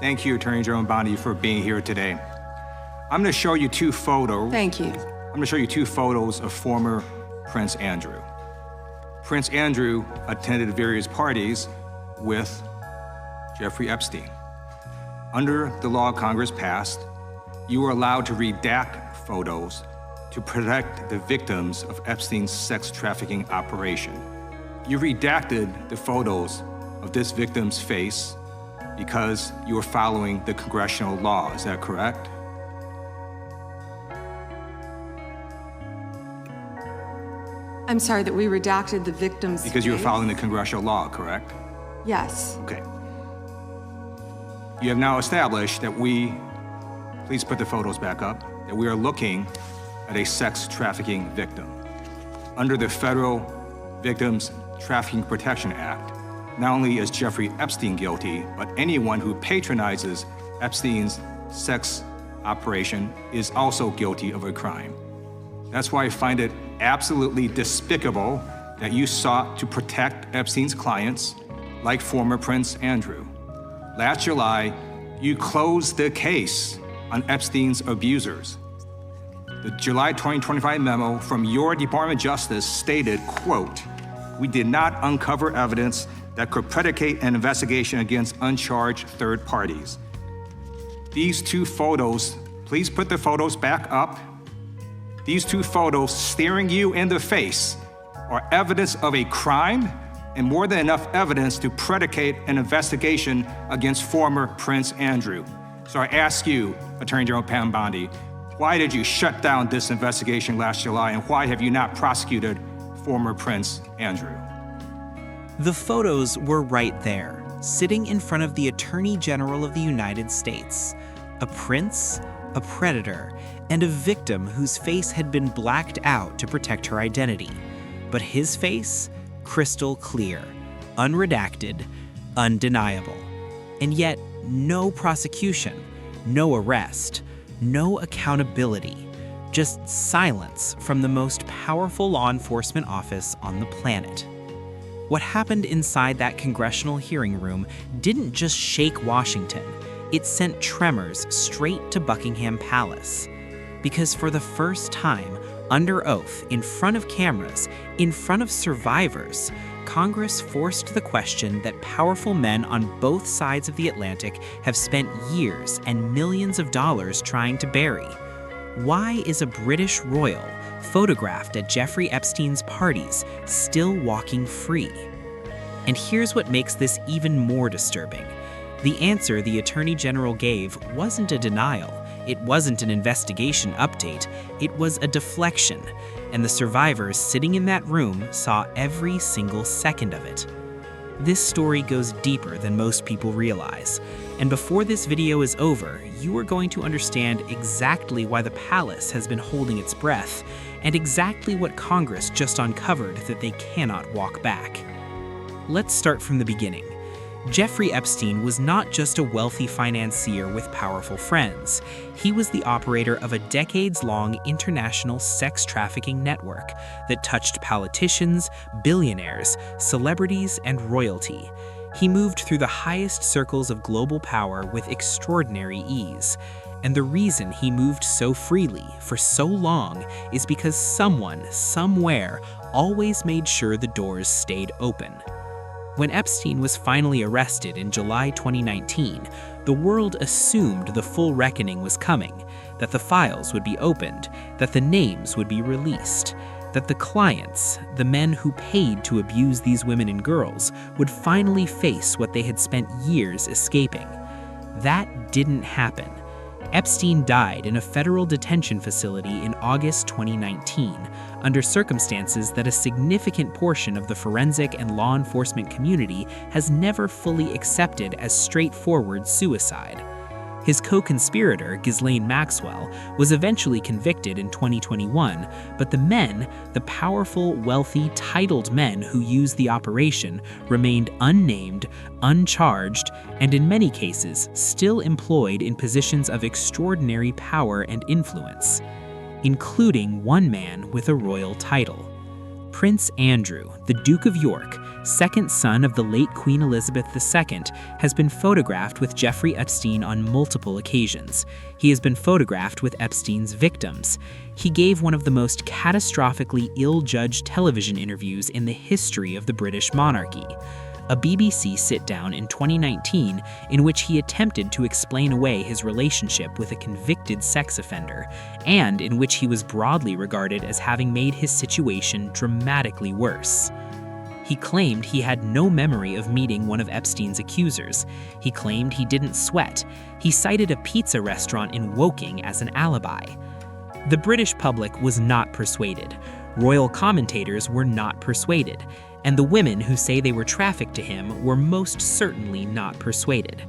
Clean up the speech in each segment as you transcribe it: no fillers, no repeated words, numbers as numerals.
Thank you, Attorney General Bondi, for being here today. I'm going to show you two photos. Thank you. I'm going to show you two photos of former Prince Andrew. Prince Andrew attended various parties with Jeffrey Epstein. Under the law Congress passed, you were allowed to redact photos to protect the victims of Epstein's sex trafficking operation. You redacted the photos of this victim's face because you were following the congressional law. Is that correct? I'm sorry that we redacted the victim's Because you were face? following the congressional law, correct? Yes. Okay. You have now established that please put the photos back up, that we are looking at a sex trafficking victim. Under the Federal Victims Trafficking Protection Act, not only is Jeffrey Epstein guilty, but anyone who patronizes Epstein's sex operation is also guilty of a crime. That's why I find it absolutely despicable that you sought to protect Epstein's clients, like former Prince Andrew. Last July, you closed the case on Epstein's abusers. The July 2025 memo from your Department of Justice stated, quote, "We did not uncover evidence that could predicate an investigation against uncharged third parties." These two photos, please put the photos back up. These two photos staring you in the face are evidence of a crime and more than enough evidence to predicate an investigation against former Prince Andrew. So I ask you, Attorney General Pam Bondi, why did you shut down this investigation last July, and why have you not prosecuted former Prince Andrew? The photos were right there, sitting in front of the Attorney General of the United States. A prince, a predator, and a victim whose face had been blacked out to protect her identity. But his face, crystal clear, unredacted, undeniable. And yet, no prosecution, no arrest, no accountability, just silence from the most powerful law enforcement office on the planet. What happened inside that congressional hearing room didn't just shake Washington, it sent tremors straight to Buckingham Palace. Because for the first time, under oath, in front of cameras, in front of survivors, Congress forced the question that powerful men on both sides of the Atlantic have spent years and millions of dollars trying to bury. Why is a British royal photographed at Jeffrey Epstein's parties still walking free? And here's what makes this even more disturbing. The answer the Attorney General gave wasn't a denial. It wasn't an investigation update, it was a deflection, and the survivors sitting in that room saw every single second of it. This story goes deeper than most people realize, and before this video is over, you are going to understand exactly why the palace has been holding its breath, and exactly what Congress just uncovered that they cannot walk back. Let's start from the beginning. Jeffrey Epstein was not just a wealthy financier with powerful friends. He was the operator of a decades-long international sex trafficking network that touched politicians, billionaires, celebrities, and royalty. He moved through the highest circles of global power with extraordinary ease. And the reason he moved so freely for so long is because someone, somewhere, always made sure the doors stayed open. When Epstein was finally arrested in July 2019, the world assumed the full reckoning was coming, that the files would be opened, that the names would be released, that the clients, the men who paid to abuse these women and girls, would finally face what they had spent years escaping. That didn't happen. Epstein died in a federal detention facility in August 2019, under circumstances that a significant portion of the forensic and law enforcement community has never fully accepted as straightforward suicide. His co-conspirator, Ghislaine Maxwell, was eventually convicted in 2021, but the men, the powerful, wealthy, titled men who used the operation, remained unnamed, uncharged, and in many cases, still employed in positions of extraordinary power and influence, including one man with a royal title. Prince Andrew, the Duke of York, second son of the late Queen Elizabeth II, has been photographed with Jeffrey Epstein on multiple occasions. He has been photographed with Epstein's victims. He gave one of the most catastrophically ill-judged television interviews in the history of the British monarchy. A BBC sit-down in 2019 in which he attempted to explain away his relationship with a convicted sex offender, and in which he was broadly regarded as having made his situation dramatically worse. He claimed he had no memory of meeting one of Epstein's accusers. He claimed he didn't sweat. He cited a pizza restaurant in Woking as an alibi. The British public was not persuaded. Royal commentators were not persuaded. And the women who say they were trafficked to him were most certainly not persuaded.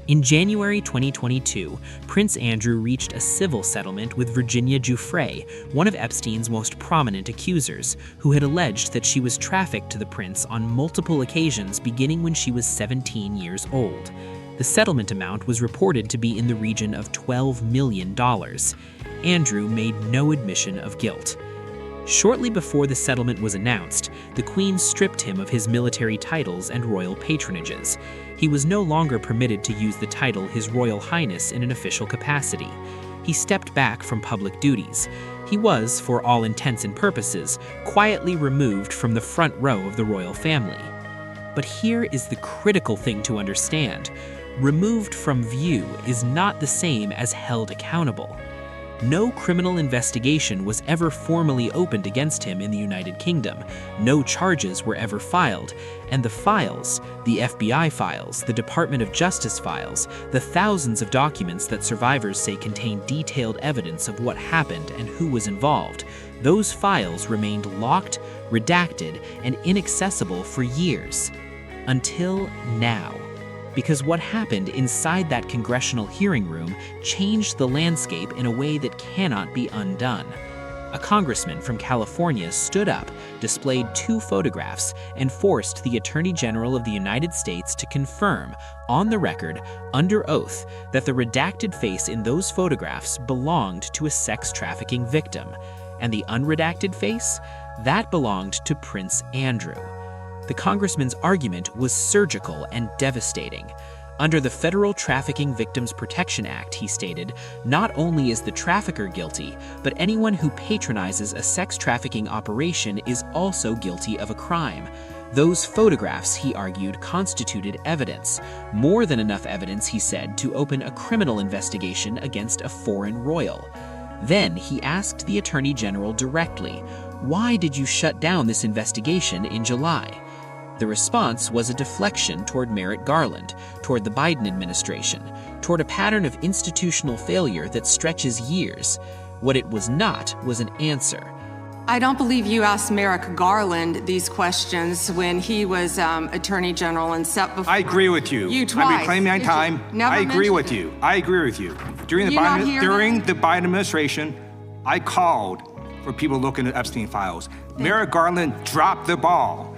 In January 2022, Prince Andrew reached a civil settlement with Virginia Giuffre, one of Epstein's most prominent accusers, who had alleged that she was trafficked to the prince on multiple occasions beginning when she was 17 years old. The settlement amount was reported to be in the region of $12 million. Andrew made no admission of guilt. Shortly before the settlement was announced, the Queen stripped him of his military titles and royal patronages. He was no longer permitted to use the title His Royal Highness in an official capacity. He stepped back from public duties. He was, for all intents and purposes, quietly removed from the front row of the royal family. But here is the critical thing to understand. Removed from view is not the same as held accountable. No criminal investigation was ever formally opened against him in the United Kingdom. No charges were ever filed. And the files, the FBI files, the Department of Justice files, the thousands of documents that survivors say contain detailed evidence of what happened and who was involved, those files remained locked, redacted, and inaccessible for years. Until now. Because what happened inside that congressional hearing room changed the landscape in a way that cannot be undone. A congressman from California stood up, displayed 2 photographs, and forced the Attorney General of the United States to confirm, on the record, under oath, that the redacted face in those photographs belonged to a sex trafficking victim. And the unredacted face? That belonged to Prince Andrew. The congressman's argument was surgical and devastating. Under the Federal Trafficking Victims Protection Act, he stated, not only is the trafficker guilty, but anyone who patronizes a sex trafficking operation is also guilty of a crime. Those photographs, he argued, constituted evidence. More than enough evidence, he said, to open a criminal investigation against a foreign royal. Then he asked the Attorney General directly, "Why did you shut down this investigation in July?" The response was a deflection toward Merrick Garland, toward the Biden administration, toward a pattern of institutional failure that stretches years. What it was not was an answer. I don't believe you asked Merrick Garland these questions when he was Attorney General and set before. I agree with you. You twice. I've been claiming my time. I agree with you. I agree with you. During the Biden administration, I called for people looking at Epstein files. Merrick Garland dropped the ball,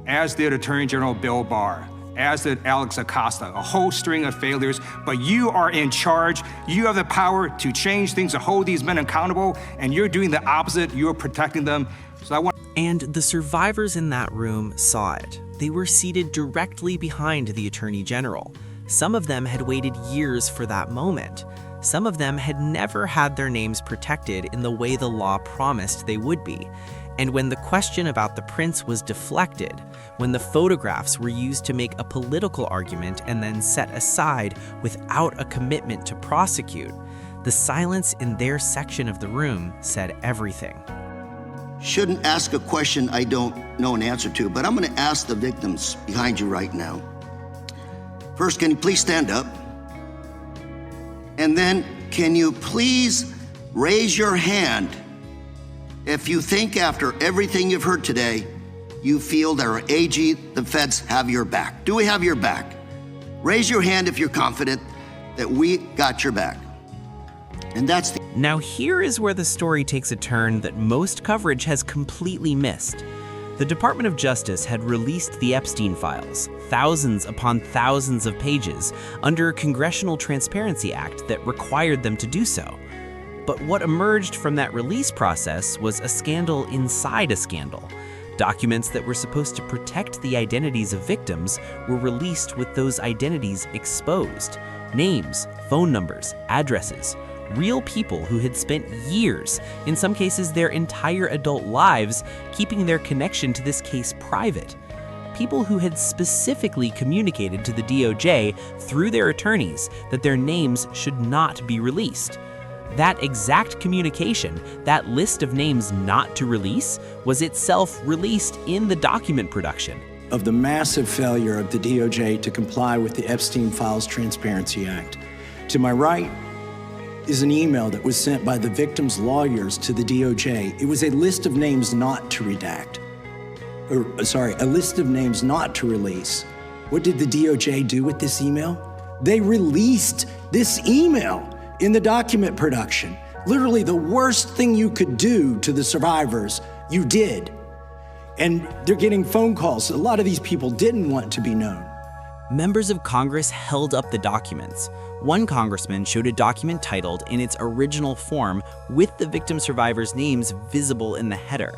as did Attorney General Bill Barr, as did Alex Acosta, a whole string of failures. But you are in charge. You have the power to change things, to hold these men accountable, and you're doing the opposite. You're protecting them. So I want. And the survivors in that room saw it. They were seated directly behind the Attorney General. Some of them had waited years for that moment. Some of them had never had their names protected in the way the law promised they would be. And when the question about the prince was deflected, when the photographs were used to make a political argument and then set aside without a commitment to prosecute, the silence in their section of the room said everything. Shouldn't ask a question I don't know an answer to, but I'm going to ask the victims behind you right now. First, can you please stand up? And then, can you please raise your hand if you think after everything you've heard today, you feel that our AG, the feds, have your back? Do we have your back? Raise your hand if you're confident that we got your back. And that's the... Now here is where the story takes a turn that most coverage has completely missed. The Department of Justice had released the Epstein files, thousands upon thousands of pages, under a Congressional Transparency Act that required them to do so. But what emerged from that release process was a scandal inside a scandal. Documents that were supposed to protect the identities of victims were released with those identities exposed. Names, phone numbers, addresses, real people who had spent years, in some cases their entire adult lives, keeping their connection to this case private. People who had specifically communicated to the DOJ through their attorneys that their names should not be released. That exact communication, that list of names not to release, was itself released in the document production. Of the massive failure of the DOJ to comply with the Epstein Files Transparency Act. To my right is an email that was sent by the victim's lawyers to the DOJ. It was a list of names not to redact. A list of names not to release. What did the DOJ do with this email? They released this email in the document production. Literally the worst thing you could do to the survivors, you did. And they're getting phone calls. A lot of these people didn't want to be known. Members of Congress held up the documents. One congressman showed a document titled in its original form with the victim survivors' names visible in the header.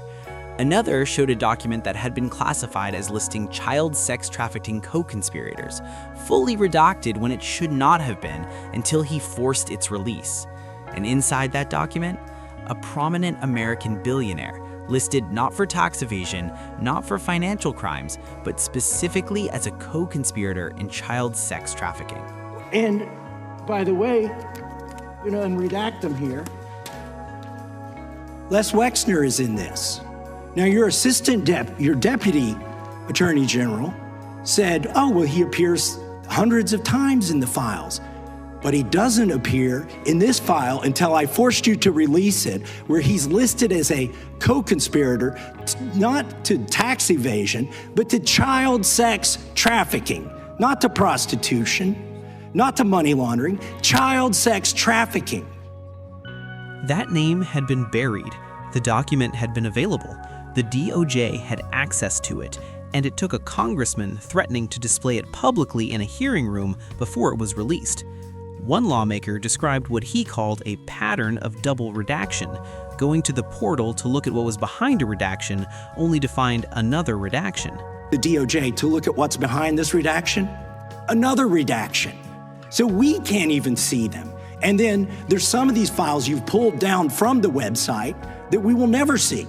Another showed a document that had been classified as listing child sex trafficking co-conspirators, fully redacted when it should not have been until he forced its release. And inside that document, a prominent American billionaire listed not for tax evasion, not for financial crimes, but specifically as a co-conspirator in child sex trafficking. And by the way, I'm going to unredact them here. Les Wexner is in this. Now, your deputy attorney general said, oh, well, he appears hundreds of times in the files, but he doesn't appear in this file until I forced you to release it, where he's listed as a co-conspirator, not to tax evasion, but to child sex trafficking, not to prostitution, not to money laundering, child sex trafficking. That name had been buried. The document had been available. The DOJ had access to it, and it took a congressman threatening to display it publicly in a hearing room before it was released. One lawmaker described what he called a pattern of double redaction, going to the portal to look at what was behind a redaction, only to find another redaction. The DOJ to look at what's behind this redaction, another redaction. So we can't even see them. And then there's some of these files you've pulled down from the website that we will never see,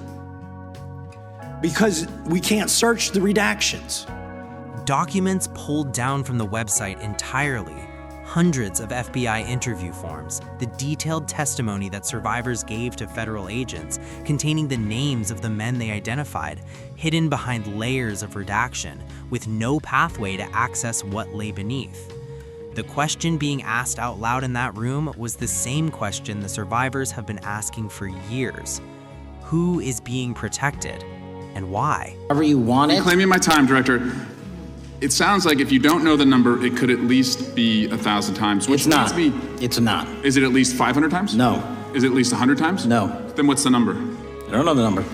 because we can't search the redactions. Documents pulled down from the website entirely, hundreds of FBI interview forms, the detailed testimony that survivors gave to federal agents, containing the names of the men they identified, hidden behind layers of redaction, with no pathway to access what lay beneath. The question being asked out loud in that room was the same question the survivors have been asking for years. Who is being protected? And why? However you want it. Claiming my time, Director. It sounds like if you don't know the number, it could at least be 1,000 times. Which It's not. leads me- It's not. Is it at least 500 times? No. Is it at least 100 times? No. Then what's the number? I don't know the number.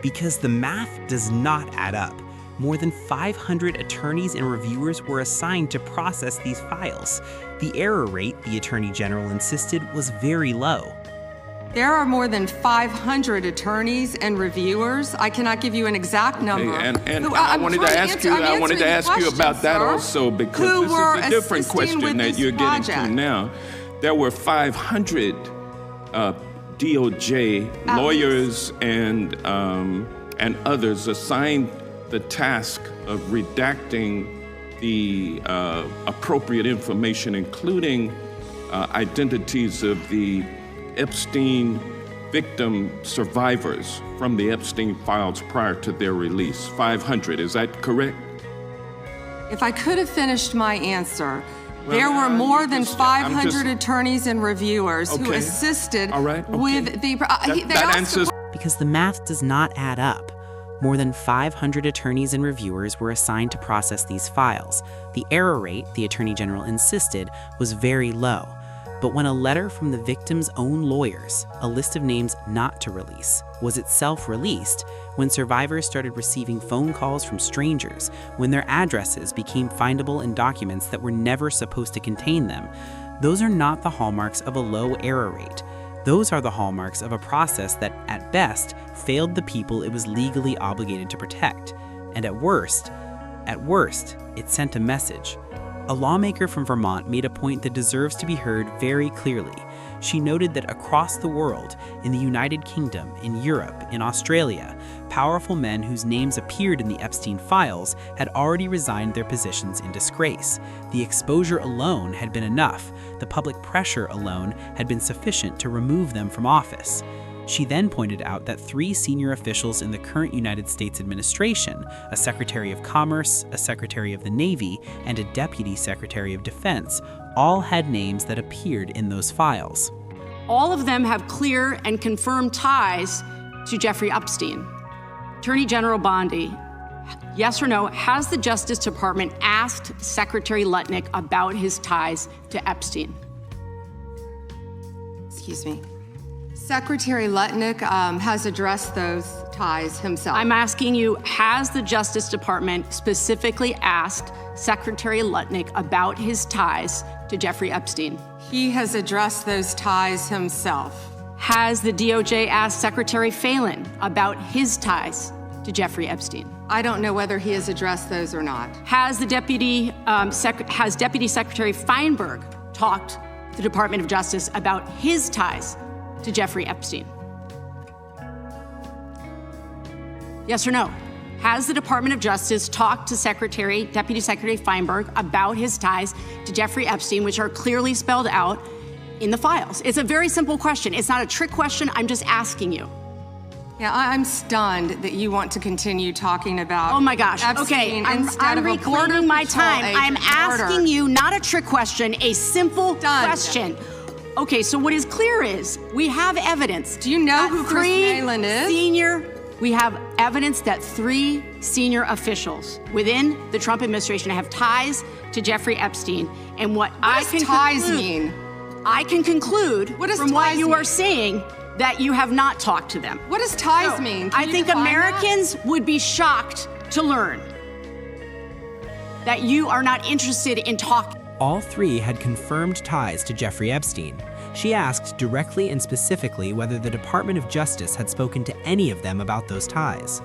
Because the math does not add up. More than 500 attorneys and reviewers were assigned to process these files. The error rate, the Attorney General insisted, was very low. There are more than 500 attorneys and reviewers. I cannot give you an exact number. And I wanted to ask you about that also, because this is a different question that you're getting to now. There were 500 DOJ lawyers and others assigned the task of redacting the appropriate information, including identities of the Epstein victim survivors from the Epstein files prior to their release. 500, is that correct? If I could have finished my answer, there were more than 500 attorneys and reviewers who assisted with the... That answers... Because the math does not add up. More than 500 attorneys and reviewers were assigned to process these files. The error rate, the Attorney General insisted, was very low. But when a letter from the victim's own lawyers, a list of names not to release, was itself released, when survivors started receiving phone calls from strangers, when their addresses became findable in documents that were never supposed to contain them, those are not the hallmarks of a low error rate. Those are the hallmarks of a process that, at best, failed the people it was legally obligated to protect. And at worst, it sent a message. A lawmaker from Vermont made a point that deserves to be heard very clearly. She noted that across the world, in the United Kingdom, in Europe, in Australia, powerful men whose names appeared in the Epstein files had already resigned their positions in disgrace. The exposure alone had been enough. The public pressure alone had been sufficient to remove them from office. She then pointed out that 3 senior officials in the current United States administration, a Secretary of Commerce, a Secretary of the Navy, and a Deputy Secretary of Defense, all had names that appeared in those files. All of them have clear and confirmed ties to Jeffrey Epstein. Attorney General Bondi, yes or no, has the Justice Department asked Secretary Lutnick about his ties to Epstein? Excuse me. Secretary Lutnick has addressed those ties himself. I'm asking you, has the Justice Department specifically asked Secretary Lutnick about his ties to Jeffrey Epstein? He has addressed those ties himself. Has the DOJ asked Secretary Phelan about his ties to Jeffrey Epstein? I don't know whether he has addressed those or not. Has Deputy Secretary Feinberg talked to the Department of Justice about his ties to Jeffrey Epstein? Yes or no? Has the Department of Justice talked to Deputy Secretary Feinberg about his ties to Jeffrey Epstein, which are clearly spelled out in the files? It's a very simple question. It's not a trick question. I'm just asking you. Yeah, I'm stunned that you want to continue talking about. Oh my gosh. Epstein Okay, I'm reclaiming my time. I'm asking you not a trick question, a simple question. Okay, so what is clear is we have evidence. Do you know who Chris Malin is? We have evidence that 3 senior officials within the Trump administration have ties to Jeffrey Epstein. And what does ties mean? I can conclude from what you are saying that you have not talked to them. What does ties mean? I think Americans would be shocked to learn that you are not interested in talking. All 3 had confirmed ties to Jeffrey Epstein. She asked directly and specifically whether the Department of Justice had spoken to any of them about those ties.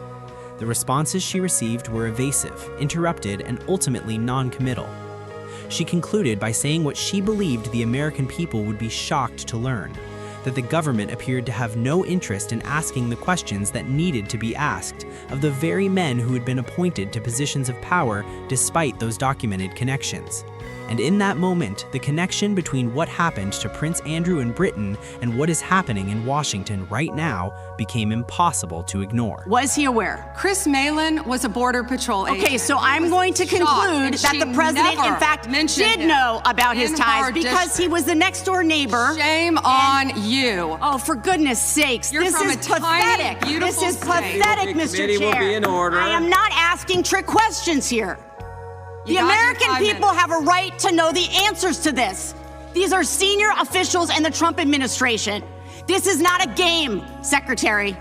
The responses she received were evasive, interrupted, and ultimately non-committal. She concluded by saying what she believed the American people would be shocked to learn, that the government appeared to have no interest in asking the questions that needed to be asked of the very men who had been appointed to positions of power despite those documented connections. And in that moment, the connection between what happened to Prince Andrew in Britain and what is happening in Washington right now became impossible to ignore. Was he aware? Chris Malin was a Border Patrol agent. Okay, so I'm going to conclude that the president, in fact, did know about his ties because he was the next door neighbor. Shame on you. Oh, for goodness sakes. You're this from is a tiny, pathetic. beautiful This is state. pathetic, Mr. Chair. Will be in order. I am not asking trick questions here. The American people have a right to know the answers to this. These are senior officials in the Trump administration. This is not a game, Secretary.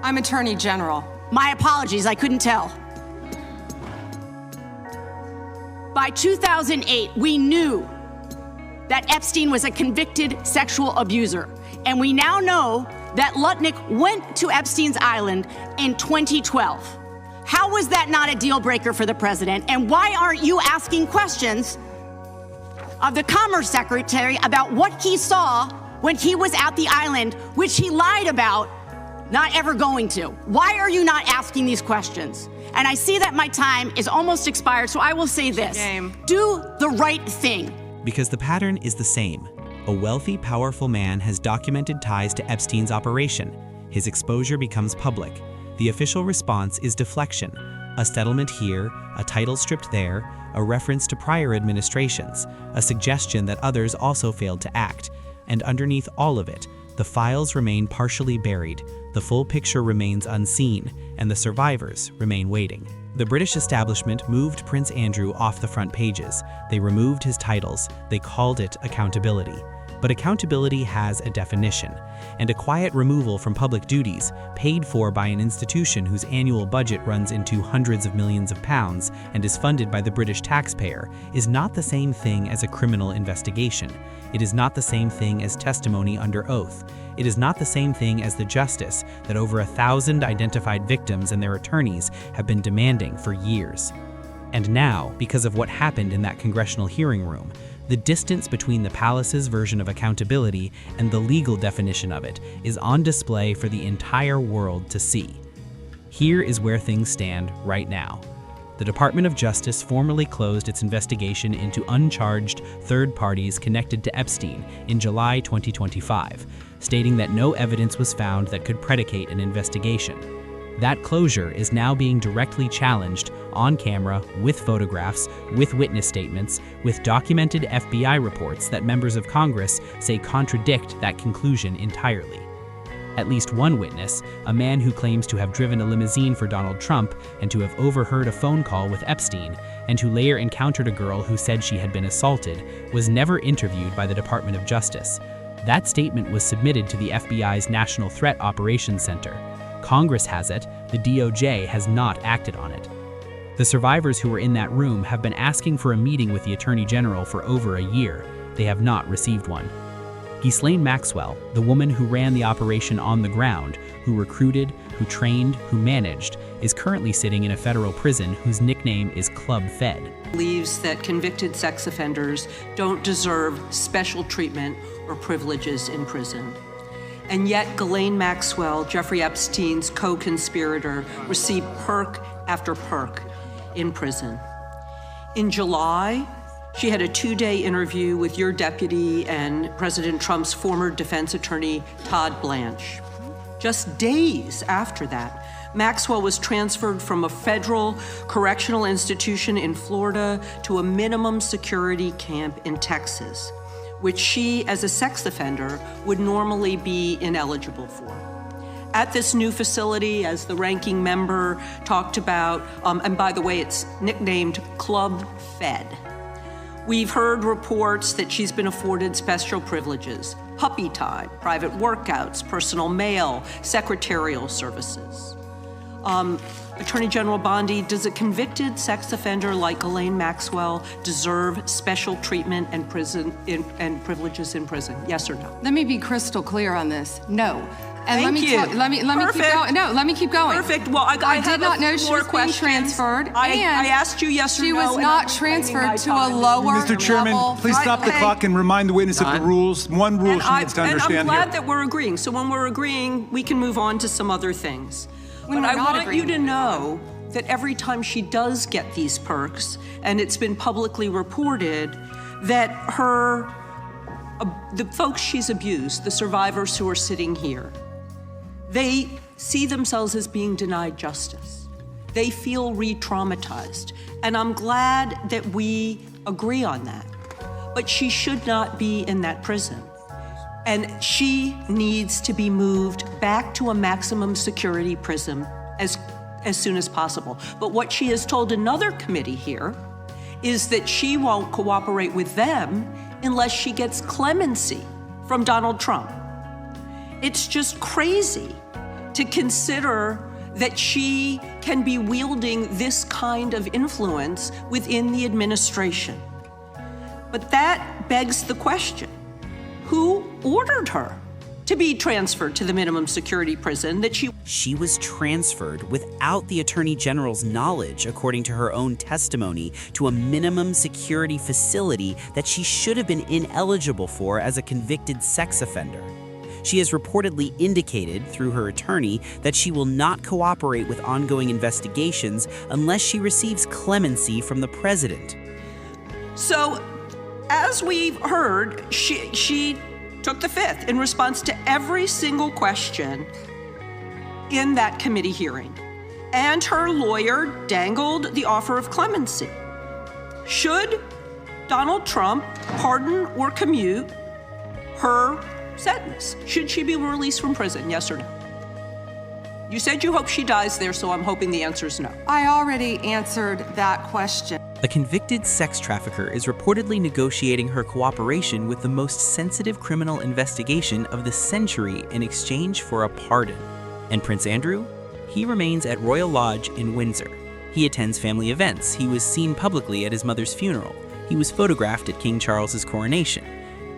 I'm Attorney General. My apologies, I couldn't tell. By 2008, we knew that Epstein was a convicted sexual abuser. And we now know that Lutnick went to Epstein's Island in 2012. How was that not a deal breaker for the president? And why aren't you asking questions of the Commerce Secretary about what he saw when he was at the island, which he lied about not ever going to? Why are you not asking these questions? And I see that my time is almost expired, so I will say this. Do the right thing. Because the pattern is the same. A wealthy, powerful man has documented ties to Epstein's operation. His exposure becomes public. The official response is deflection, a settlement here, a title stripped there, a reference to prior administrations, a suggestion that others also failed to act. And underneath all of it, the files remain partially buried, the full picture remains unseen, and the survivors remain waiting. The British establishment moved Prince Andrew off the front pages. They removed his titles. They called it accountability. But accountability has a definition, and a quiet removal from public duties, paid for by an institution whose annual budget runs into hundreds of millions of pounds and is funded by the British taxpayer, is not the same thing as a criminal investigation. It is not the same thing as testimony under oath. It is not the same thing as the justice that over 1,000 identified victims and their attorneys have been demanding for years. And now, because of what happened in that congressional hearing room, the distance between the palace's version of accountability and the legal definition of it is on display for the entire world to see. Here is where things stand right now. The Department of Justice formally closed its investigation into uncharged third parties connected to Epstein in July 2025, stating that no evidence was found that could predicate an investigation. That closure is now being directly challenged on camera, with photographs, with witness statements, with documented FBI reports that members of Congress say contradict that conclusion entirely. At least one witness, a man who claims to have driven a limousine for Donald Trump and to have overheard a phone call with Epstein, and who later encountered a girl who said she had been assaulted, was never interviewed by the Department of Justice. That statement was submitted to the FBI's National Threat Operations Center. Congress has it, the DOJ has not acted on it. The survivors who were in that room have been asking for a meeting with the Attorney General for over a year. They have not received one. Ghislaine Maxwell, the woman who ran the operation on the ground, who recruited, who trained, who managed, is currently sitting in a federal prison whose nickname is Club Fed. Believes that convicted sex offenders don't deserve special treatment or privileges in prison. And yet, Ghislaine Maxwell, Jeffrey Epstein's co-conspirator, received perk after perk in prison. In July, she had a 2-day interview with your deputy and President Trump's former defense attorney, Todd Blanche. Just days after that, Maxwell was transferred from a federal correctional institution in Florida to a minimum security camp in Texas, which she, as a sex offender, would normally be ineligible for. At this new facility, as the ranking member talked about, and by the way, it's nicknamed Club Fed, we've heard reports that she's been afforded special privileges: puppy time, private workouts, personal mail, secretarial services. Attorney General Bondi, does a convicted sex offender like Ghislaine Maxwell deserve special treatment and privileges in prison? Yes or no? Let me be crystal clear on this. No. And let me keep going. No, let me keep going. Perfect. Well, I did not know she was being transferred. I asked you yes or no. She was not transferred to a lower Mr. Chairman, level. please stop the clock and remind the witness of the rules. One rule she needs to understand here. And I'm glad that we're agreeing. So when we're agreeing, we can move on to some other things. But I want you to know that every time she does get these perks, and it's been publicly reported, that the folks she's abused, the survivors who are sitting here, they see themselves as being denied justice. They feel re-traumatized. And I'm glad that we agree on that. But she should not be in that prison. And she needs to be moved back to a maximum security prison as soon as possible. But what she has told another committee here is that she won't cooperate with them unless she gets clemency from Donald Trump. It's just crazy to consider that she can be wielding this kind of influence within the administration. But that begs the question, who ordered her to be transferred to the minimum security prison that She was transferred without the Attorney General's knowledge, according to her own testimony, to a minimum security facility that she should have been ineligible for as a convicted sex offender. She has reportedly indicated, through her attorney, that she will not cooperate with ongoing investigations unless she receives clemency from the president. So, as we've heard, she took the fifth in response to every single question in that committee hearing. And her lawyer dangled the offer of clemency. Should Donald Trump pardon or commute her sentence? Should she be released from prison, yes or no? You said you hope she dies there, so I'm hoping the answer is no. I already answered that question. A convicted sex trafficker is reportedly negotiating her cooperation with the most sensitive criminal investigation of the century in exchange for a pardon. And Prince Andrew? He remains at Royal Lodge in Windsor. He attends family events. He was seen publicly at his mother's funeral. He was photographed at King Charles's coronation.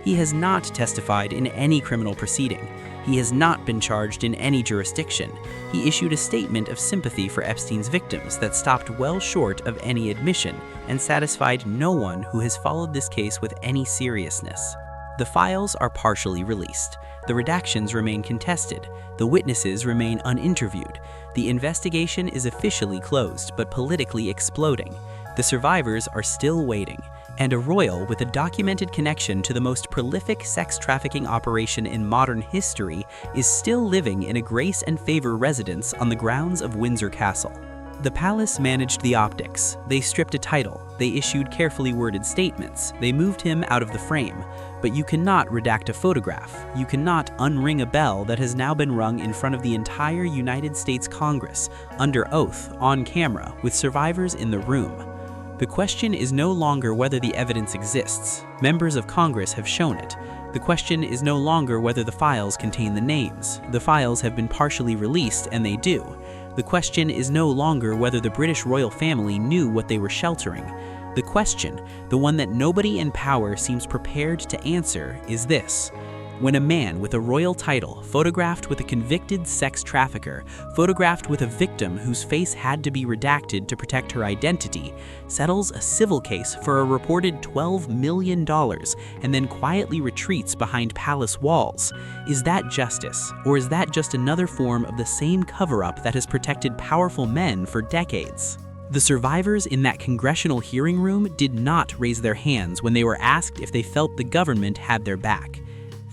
He has not testified in any criminal proceeding. He has not been charged in any jurisdiction. He issued a statement of sympathy for Epstein's victims that stopped well short of any admission and satisfied no one who has followed this case with any seriousness. The files are partially released. The redactions remain contested. The witnesses remain uninterviewed. The investigation is officially closed, but politically exploding. The survivors are still waiting. And a royal with a documented connection to the most prolific sex trafficking operation in modern history is still living in a grace and favor residence on the grounds of Windsor Castle. The palace managed the optics. They stripped a title. They issued carefully worded statements. They moved him out of the frame. But you cannot redact a photograph. You cannot unring a bell that has now been rung in front of the entire United States Congress, under oath, on camera, with survivors in the room. The question is no longer whether the evidence exists. Members of Congress have shown it. The question is no longer whether the files contain the names. The files have been partially released, and they do. The question is no longer whether the British royal family knew what they were sheltering. The question, the one that nobody in power seems prepared to answer, is this. When a man with a royal title, photographed with a convicted sex trafficker, photographed with a victim whose face had to be redacted to protect her identity, settles a civil case for a reported $12 million and then quietly retreats behind palace walls, is that justice, or is that just another form of the same cover-up that has protected powerful men for decades? The survivors in that congressional hearing room did not raise their hands when they were asked if they felt the government had their back.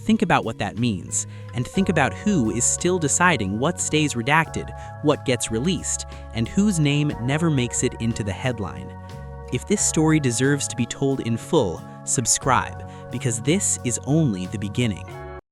Think about what that means, and think about who is still deciding what stays redacted, what gets released, and whose name never makes it into the headline. If this story deserves to be told in full, subscribe, because this is only the beginning.